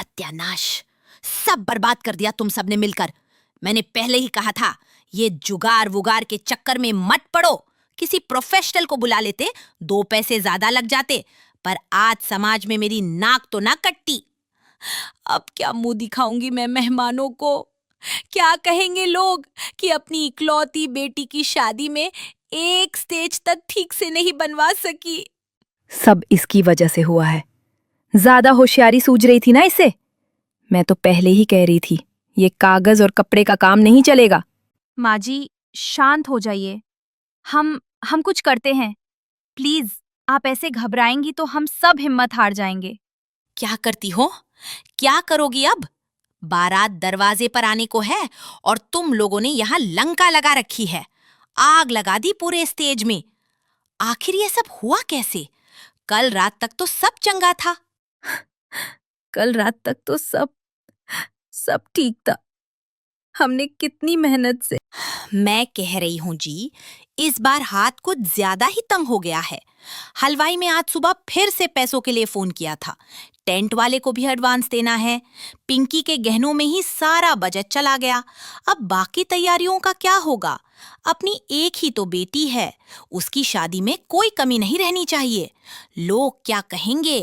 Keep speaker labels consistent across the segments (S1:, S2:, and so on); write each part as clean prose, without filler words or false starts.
S1: सत्यानाश, सब बर्बाद कर दिया तुम सबने मिलकर। मैंने पहले ही कहा था, ये जुगाड़ वुगाड़ के चक्कर में मत पड़ो। किसी प्रोफेशनल को बुला लेते, 2 पैसे ज्यादा लग जाते, पर आज समाज में मेरी नाक तो ना कटती। अब क्या मुंह दिखाऊंगी मैं मेहमानों को? क्या कहेंगे लोग कि अपनी इकलौती बेटी की शादी में एक स्टेज तक ठीक से नहीं बनवा सकी।
S2: सब इसकी वजह से हुआ है। ज्यादा होशियारी सूझ रही थी ना इसे। मैं तो पहले ही कह रही थी, ये कागज और कपड़े का काम नहीं चलेगा।
S3: माँ जी, शांत हो जाइए। हम कुछ करते हैं। प्लीज, आप ऐसे घबराएंगी तो हम सब हिम्मत हार जाएंगे।
S1: क्या करती हो? क्या करोगी अब? बारात दरवाजे पर आने को है और तुम लोगों ने यहाँ लंका लगा रखी है। आग लगा दी पूरे स्टेज में। आखिर ये सब हुआ कैसे? कल रात तक तो सब चंगा था।
S2: कल रात तक तो सब ठीक था। हमने कितनी मेहनत से।
S1: मैं कह रही हूँ जी, इस बार हाथ कुछ ज्यादा ही तंग हो गया है। हलवाई ने आज सुबह फिर से पैसों के लिए फोन किया था। टेंट वाले को भी एडवांस देना है। पिंकी के गहनों में ही सारा बजट चला गया। अब बाकी तैयारियों का क्या होगा? अपनी एक ही तो बेटी है, उसकी शादी में कोई कमी नहीं रहनी चाहिए। लोग क्या कहेंगे?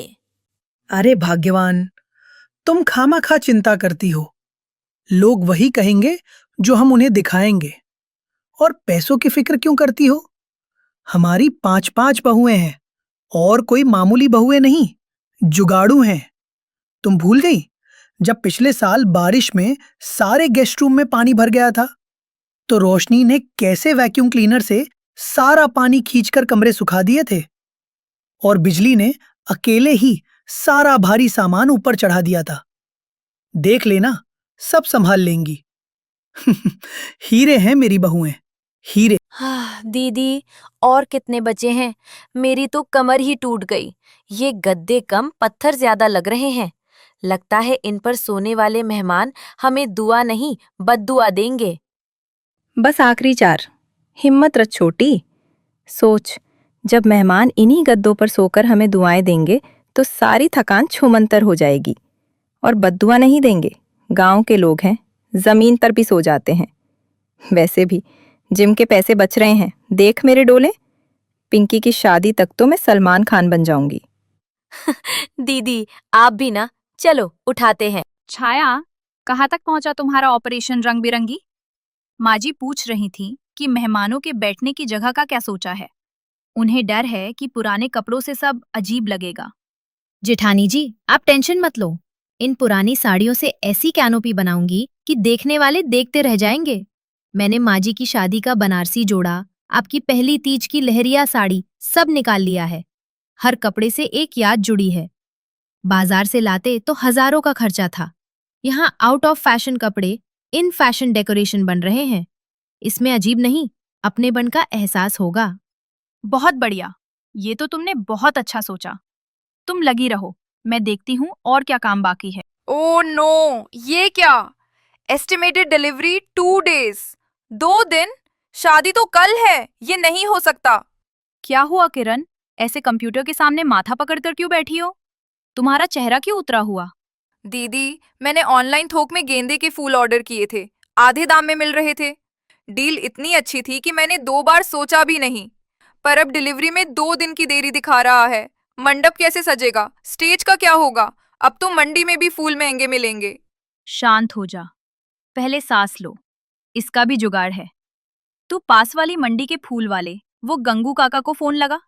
S4: अरे भाग्यवान, तुम खामखा चिंता करती हो। लोग वही कहेंगे जो हम उन्हें दिखाएंगे। और पैसों की फिक्र क्यों करती हो? हमारी 5-5 बहुएं हैं और कोई मामूली बहुएं नहीं, जुगाड़ू हैं। तुम भूल गई जब पिछले साल बारिश में सारे गेस्ट रूम में पानी भर गया था, तो रोशनी ने कैसे वैक्यूम क्लीनर से सारा पानी खींचकर कमरे सुखा दिए थे और बिजली ने अकेले ही सारा भारी सामान ऊपर चढ़ा दिया था। देख लेना, सब संभाल लेंगी। हीरे हैं मेरी बहुएं, हीरे।
S3: दीदी, और कितने बचे हैं? मेरी तो कमर ही टूट गई। ये गद्दे कम पत्थर ज्यादा लग रहे हैं। लगता है इन पर सोने वाले मेहमान हमें दुआ नहीं बद्दुआ देंगे।
S2: बस आखिरी 4। हिम्मत रख छोटी। सोच, जब मेहमान इन्हीं गद्दों पर सोकर हमें दुआएं देंगे तो सारी थकान छूमंतर हो जाएगी। और बद्दुआ नहीं देंगे, गांव के लोग हैं, जमीन पर भी सो जाते हैं। वैसे भी जिम के पैसे बच रहे हैं, देख मेरे डोले। पिंकी की शादी तक तो मैं सलमान खान बन जाऊंगी।
S3: दीदी, आप भी ना, चलो उठाते हैं। छाया, कहाँ तक पहुंचा तुम्हारा ऑपरेशन रंग बिरंगी? माँ जी पूछ रही थी कि मेहमानों के बैठने की जगह का क्या सोचा है। उन्हें डर है कि पुराने कपड़ों से सब अजीब लगेगा। जेठानी जी, आप टेंशन मत लो। इन पुरानी साड़ियों से ऐसी कैनोपी बनाऊंगी कि देखने वाले देखते रह जाएंगे। मैंने माँ जी की शादी का बनारसी जोड़ा, आपकी पहली तीज की लहरिया साड़ी सब निकाल लिया है। हर कपड़े से एक याद जुड़ी है। बाजार से लाते तो हजारों का खर्चा था। यहाँ आउट ऑफ फैशन कपड़े इन फैशन डेकोरेशन बन रहे हैं। इसमें अजीब नहीं, अपनेपन का एहसास होगा। बहुत बढ़िया, ये तो तुमने बहुत अच्छा सोचा। तुम लगी रहो, मैं देखती हूँ और क्या काम बाकी है।
S5: ओह नो, ये क्या? Estimated delivery 2 days. 2 दिन? शादी तो कल है, ये नहीं हो सकता।
S3: क्या हुआ किरण? ऐसे कंप्यूटर के सामने माथा पकड़कर क्यों बैठी हो? तुम्हारा चेहरा क्यों उतरा हुआ?
S5: दीदी, मैंने ऑनलाइन थोक में गेंदे के फूल ऑर्डर किए थे, आधे दाम में मिल रहे थे। डील इतनी अच्छी थी कि मैंने 2 बार सोचा भी नहीं। पर अब डिलीवरी में 2 दिन की देरी दिखा रहा है। मंडप कैसे सजेगा? स्टेज का क्या होगा? अब तो मंडी में भी फूल महंगे मिलेंगे।
S3: शांत हो जा, पहले सांस लो। इसका भी जुगाड़ है। तू पास वाली मंडी के फूल वाले वो गंगू काका को फोन लगा।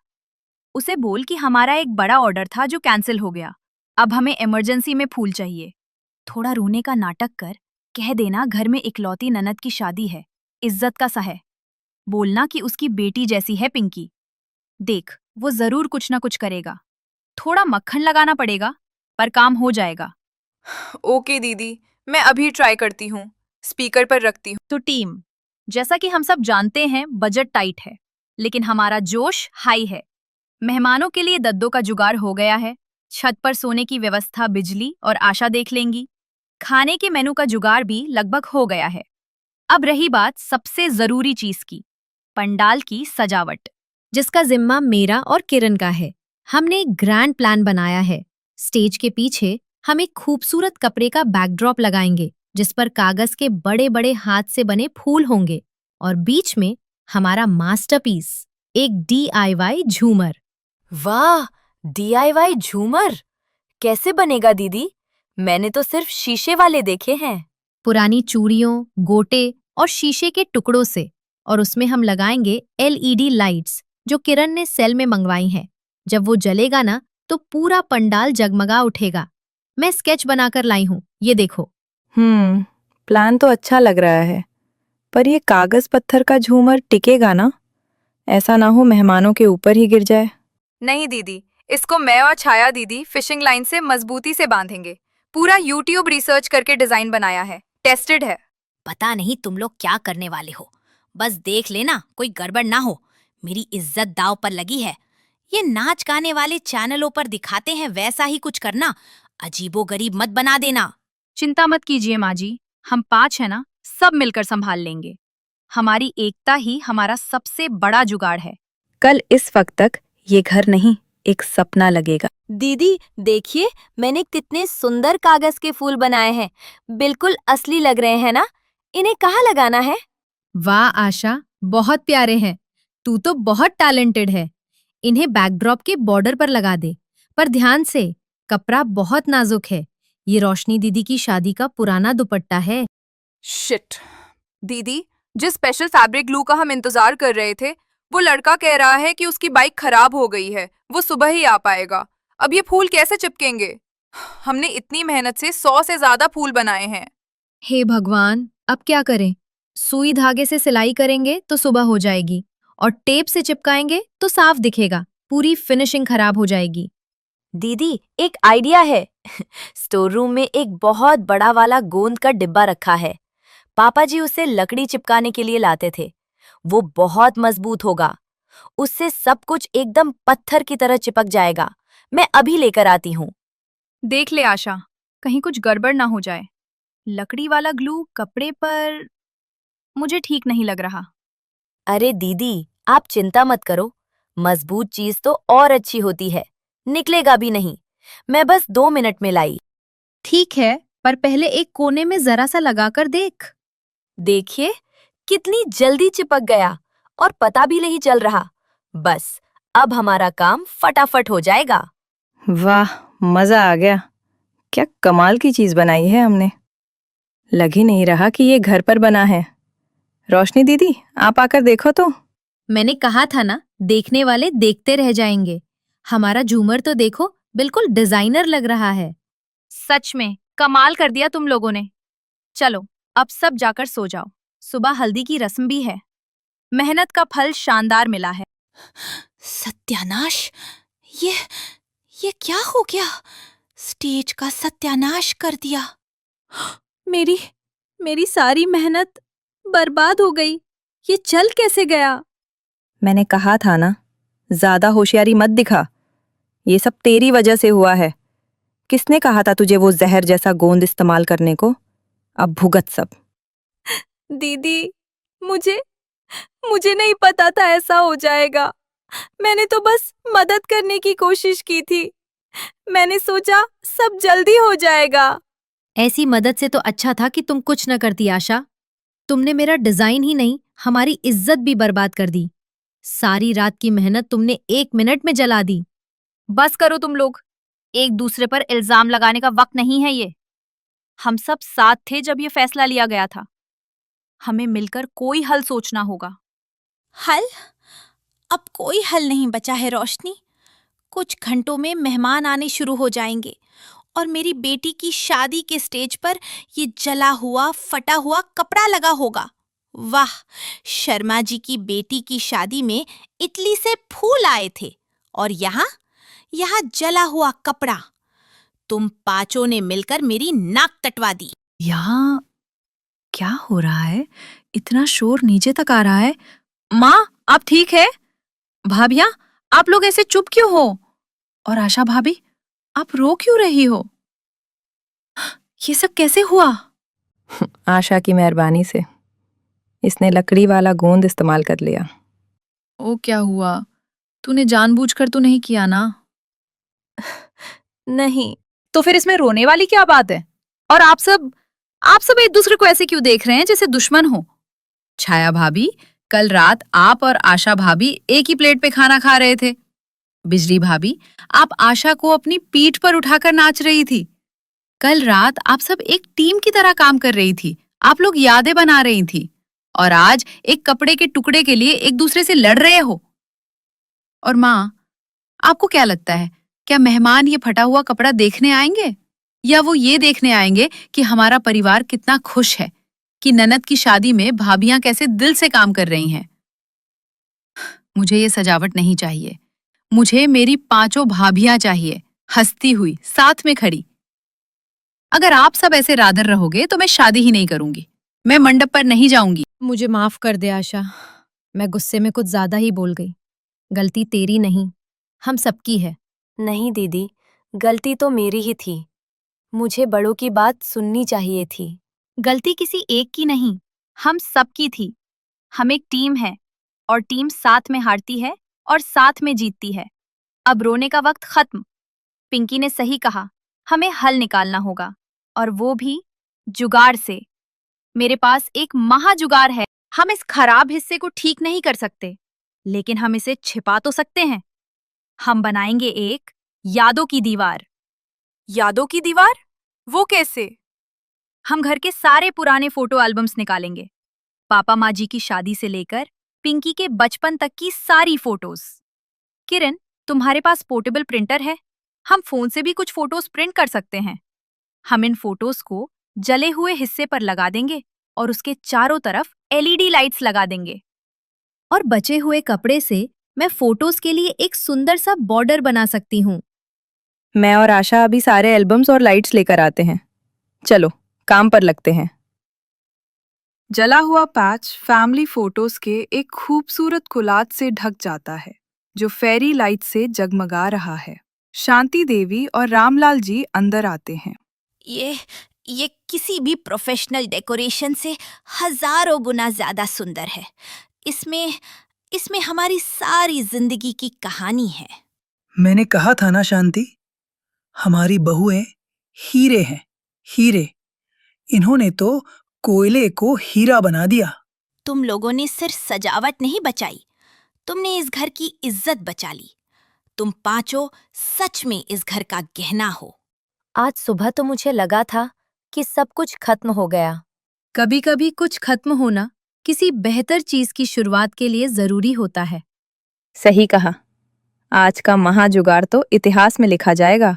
S3: उसे बोल कि हमारा एक बड़ा ऑर्डर था जो कैंसिल हो गया। अब हमें इमरजेंसी में फूल चाहिए। थोड़ा रोने का नाटक कर, कह देना घर में इकलौती ननद की शादी है, इज्जत का सा है। बोलना कि उसकी बेटी जैसी है पिंकी। देख, वो जरूर कुछ ना कुछ करेगा। थोड़ा मक्खन लगाना पड़ेगा, पर काम हो जाएगा।
S5: ओके दीदी, मैं अभी ट्राई करती हूँ। स्पीकर पर रखती हूँ।
S3: तो टीम, जैसा कि हम सब जानते हैं, बजट टाइट है, लेकिन हमारा जोश हाई है। मेहमानों के लिए दद्दों का जुगाड़ हो गया है। छत पर सोने की व्यवस्था बिजली और आशा देख लेंगी। खाने के मेनू का जुगाड़ भी लगभग हो गया है। अब रही बात सबसे जरूरी चीज की, पंडाल की सजावट, जिसका जिम्मा मेरा और किरण का है। हमने एक ग्रैंड प्लान बनाया है। स्टेज के पीछे हम एक खूबसूरत कपड़े का बैकड्रॉप लगाएंगे जिस पर कागज के बड़े बड़े हाथ से बने फूल होंगे और बीच में हमारा मास्टरपीस, एक DIY झूमर।
S6: वाह, DIY झूमर कैसे बनेगा दीदी? मैंने तो सिर्फ शीशे वाले देखे हैं।
S3: पुरानी चूड़ियों, गोटे और शीशे के टुकड़ों से, और उसमें हम लगाएंगे LED लाइट्स जो किरण ने सेल में मंगवाई हैं। जब वो जलेगा ना तो पूरा पंडाल जगमगा उठेगा। मैं स्केच बनाकर लाई हूँ, ये देखो।
S2: प्लान तो अच्छा लग रहा है, पर ये कागज पत्थर का झूमर टिकेगा ना? ऐसा ना हो मेहमानों के ऊपर ही गिर जाए।
S5: नहीं दीदी, इसको मैं और छाया दीदी फिशिंग लाइन से मजबूती से बांधेंगे। पूरा YouTube रिसर्च करके डिजाइन बनाया है, टेस्टेड है।
S1: पता नहीं तुम लोग क्या करने वाले हो, बस देख लेना कोई गड़बड़ ना हो। मेरी इज्जत दांव पर लगी है। ये नाच गाने वाले चैनलों पर दिखाते हैं वैसा ही कुछ करना, अजीबो गरीब मत बना देना।
S3: चिंता मत कीजिए माँ जी, हम 5 है ना, सब मिलकर संभाल लेंगे। हमारी एकता ही हमारा सबसे बड़ा जुगाड़ है।
S2: कल इस वक्त तक ये घर नहीं, एक सपना लगेगा।
S6: दीदी देखिए, मैंने कितने सुंदर कागज के फूल बनाए हैं। बिल्कुल असली लग रहे हैं ना? इन्हें कहाँ लगाना है?
S3: वाह आशा, बहुत प्यारे हैं। तू तो बहुत टैलेंटेड है। इन्हें बैकड्रॉप के बॉर्डर पर लगा दे, पर ध्यान से, कपड़ा बहुत नाजुक है। ये रोशनी दीदी की शादी का पुराना दुपट्टा है।
S5: शिट दीदी, जिस स्पेशल फैब्रिक ग्लू का हम इंतजार कर रहे थे, वो लड़का कह रहा है कि उसकी बाइक खराब हो गई है, वो सुबह ही आ पाएगा। अब ये फूल कैसे चिपकेंगे? हमने इतनी मेहनत से 100 से ज्यादा फूल बनाए हैं।
S3: हे भगवान, अब क्या करें? सुई धागे से सिलाई करेंगे तो सुबह हो जाएगी, और टेप से चिपकाएंगे तो साफ दिखेगा। पूरी फिनिशिंग खराब हो जाएगी।
S6: दीदी एक आइडिया है। स्टोर रूम में एक बहुत बड़ा वाला गोंद का डिब्बा रखा है। पापा जी उसे लकड़ी चिपकाने के लिए लाते थे। वो बहुत मजबूत होगा। उससे सब कुछ एकदम पत्थर की तरह चिपक जाएगा। मैं अभी लेकर आती हूँ।
S3: देख ले आशा, कहीं कुछ गड़बड़ ना हो जाए। लकड़ी वाला ग्लू कपड़े पर मुझे ठीक नहीं लग रहा।
S6: अरे दीदी, आप चिंता मत करो। मजबूत चीज तो और अच्छी होती है, निकलेगा भी नहीं। मैं बस 2 मिनट में लाई।
S3: ठीक है, पर पहले एक कोने में जरा सा लगाकर देख।
S6: देखिए कितनी जल्दी चिपक गया और पता भी नहीं चल रहा। बस अब हमारा काम फटाफट हो जाएगा।
S2: वाह, मजा आ गया। क्या कमाल की चीज बनाई है हमने। लग ही नहीं रहा कि ये घर पर बना है। रोशनी दीदी, आप आकर देखो तो।
S3: मैंने कहा था ना, देखने वाले देखते रह जाएंगे। हमारा झूमर तो देखो, बिल्कुल डिजाइनर लग रहा है। सच में कमाल कर दिया तुम लोगों ने। चलो अब सब जाकर सो जाओ, सुबह हल्दी की रस्म भी है। मेहनत का फल शानदार मिला है।
S1: सत्यानाश! ये क्या हो गया? स्टेज का सत्यानाश कर दिया।
S3: मेरी सारी मेहनत बर्बाद हो गई। ये चल कैसे गया?
S2: मैंने कहा था ना, ज्यादा होशियारी मत दिखा। ये सब तेरी वजह से हुआ है। किसने कहा था तुझे वो जहर जैसा गोंद इस्तेमाल करने को? अब भुगत सब।
S3: दीदी, मुझे नहीं पता था ऐसा हो जाएगा। मैंने तो बस मदद करने की कोशिश की थी। मैंने सोचा सब जल्दी हो जाएगा। ऐसी मदद से तो अच्छा था कि तुम कुछ न करती आशा। तुमने मेरा डिजाइन ही नहीं, हमारी इज्जत भी बर्बाद कर दी। सारी रात की मेहनत तुमने 1 मिनट में जला दी। बस करो तुम लोग, एक दूसरे पर इल्जाम लगाने का वक्त नहीं है ये। हम सब साथ थे जब ये फैसला लिया गया था। हमें मिलकर कोई हल सोचना होगा।
S1: हल? अब कोई हल नहीं बचा है रोशनी। कुछ घंटों में मेहमान आने शुरू हो जाएंगे और मेरी बेटी की शादी के स्टेज पर ये जला हुआ फटा हुआ कपड़ा लगा होगा। वाह, शर्मा जी की बेटी की शादी में इटली से फूल आए थे और यहाँ जला हुआ कपड़ा। तुम पांचों ने मिलकर मेरी नाक कटवा दी।
S3: यहाँ क्या हो रहा है? इतना शोर नीचे तक आ रहा है। माँ, आप ठीक है? भाभिया, आप लोग ऐसे चुप क्यों हो? और आशा भाभी, आप रो क्यों रही हो? ये सब कैसे हुआ?
S2: आशा की मेहरबानी से। इसने लकड़ी वाला गोंद इस्तेमाल कर लिया।
S3: ओ, क्या हुआ? तूने जानबूझकर तो नहीं किया ना?
S6: नहीं,
S3: तो फिर इसमें रोने वाली क्या बात है? और आप सब एक दूसरे को ऐसे क्यों देख रहे हैं जैसे दुश्मन हो? छाया भाभी, कल रात आप और आशा भाभी एक ही प्लेट पे खाना खा रहे थे। बिजली भाभी, आप आशा को अपनी पीठ पर उठाकर नाच रही थी। कल रात आप सब एक टीम की तरह काम कर रही थी। आप लोग यादें बना रही थी। और आज एक कपड़े के टुकड़े के लिए एक दूसरे से लड़ रहे हो। और माँ, आपको क्या लगता है, क्या मेहमान ये फटा हुआ कपड़ा देखने आएंगे, या वो ये देखने आएंगे कि हमारा परिवार कितना खुश है, कि ननद की शादी में भाभियां कैसे दिल से काम कर रही हैं? मुझे ये सजावट नहीं चाहिए। मुझे मेरी 5 भाभियां चाहिए, हंसती हुई, साथ में खड़ी। अगर आप सब ऐसे रादर रहोगे तो मैं शादी ही नहीं करूंगी। मैं मंडप पर नहीं जाऊंगी।
S7: मुझे माफ कर दे आशा, मैं गुस्से में कुछ ज्यादा ही बोल गई। गलती तेरी नहीं, हम सबकी है।
S6: नहीं दीदी, गलती तो मेरी ही थी। मुझे बड़ों की बात सुननी चाहिए थी।
S3: गलती किसी एक की नहीं, हम सबकी थी। हम एक टीम है और टीम साथ में हारती है और साथ में जीतती है। अब रोने का वक्त खत्म। पिंकी ने सही कहा, हमें हल निकालना होगा, और वो भी जुगाड़ से। मेरे पास एक महाजुगाड़ है। हम इस खराब हिस्से को ठीक नहीं कर सकते, लेकिन हम इसे छिपा तो सकते हैं। हम बनाएंगे एक यादों की दीवार।
S5: यादों की दीवार? वो कैसे?
S3: हम घर के सारे पुराने फोटो एल्बम्स निकालेंगे। पापा माँ जी की शादी से लेकर पिंकी के बचपन तक की सारी फोटोज। किरण, तुम्हारे पास पोर्टेबल प्रिंटर है? हम फोन से भी कुछ फोटोज प्रिंट कर सकते हैं। हम इन फोटोज को जले हुए हिस्से पर लगा देंगे और उसके चारों तरफ एलईडी लाइट्स लगा देंगे। और बचे हुए कपड़े से मैं फोटोज के लिए एक सुंदर सा बॉर्डर बना सकती हूँ।
S2: मैं और आशा अभी सारे एल्बम्स और लाइट्स लेकर आते हैं। चलो, काम पर लगते हैं।
S5: जला हुआ पैच फैमिली फोटोज के एक खूबसूरत कोलाज से ढक जाता है, जो फेरी लाइट से जगमगा रहा है। शांति देवी और रामलाल जी अंदर आते हैं।
S1: ये किसी भी प्रोफेशनल डेकोरेशन से हजारों गुना ज्यादा सुंदर है। इसमें हमारी सारी जिंदगी की कहानी है।
S4: मैंने कहा था ना शांति, हमारी बहुएं हीरे हैं, हीरे। इन्होंने तो कोयले को हीरा बना दिया।
S1: तुम लोगों ने सिर्फ सजावट नहीं बचाई, तुमने इस घर की इज्जत बचा ली। तुम पांचों सच में इस घर का गहना हो।
S6: आज सुबह तो मुझे लगा था कि सब कुछ खत्म हो गया।
S3: कभी कभी कुछ खत्म होना किसी बेहतर चीज की शुरुआत के लिए जरूरी होता है।
S2: सही कहा। आज का महाजुगाड़ तो इतिहास में लिखा जाएगा।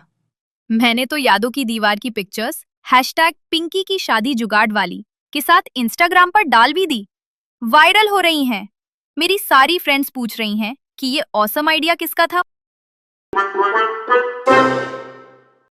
S3: मैंने तो यादों की दीवार की पिक्चर्स #पिंकी की शादी जुगाड़ वाली के साथ इंस्टाग्राम पर डाल भी दी। वायरल हो रही हैं। मेरी सारी फ्रेंड्स पूछ रही हैं कि ये ऑसम आइडिया किसका था।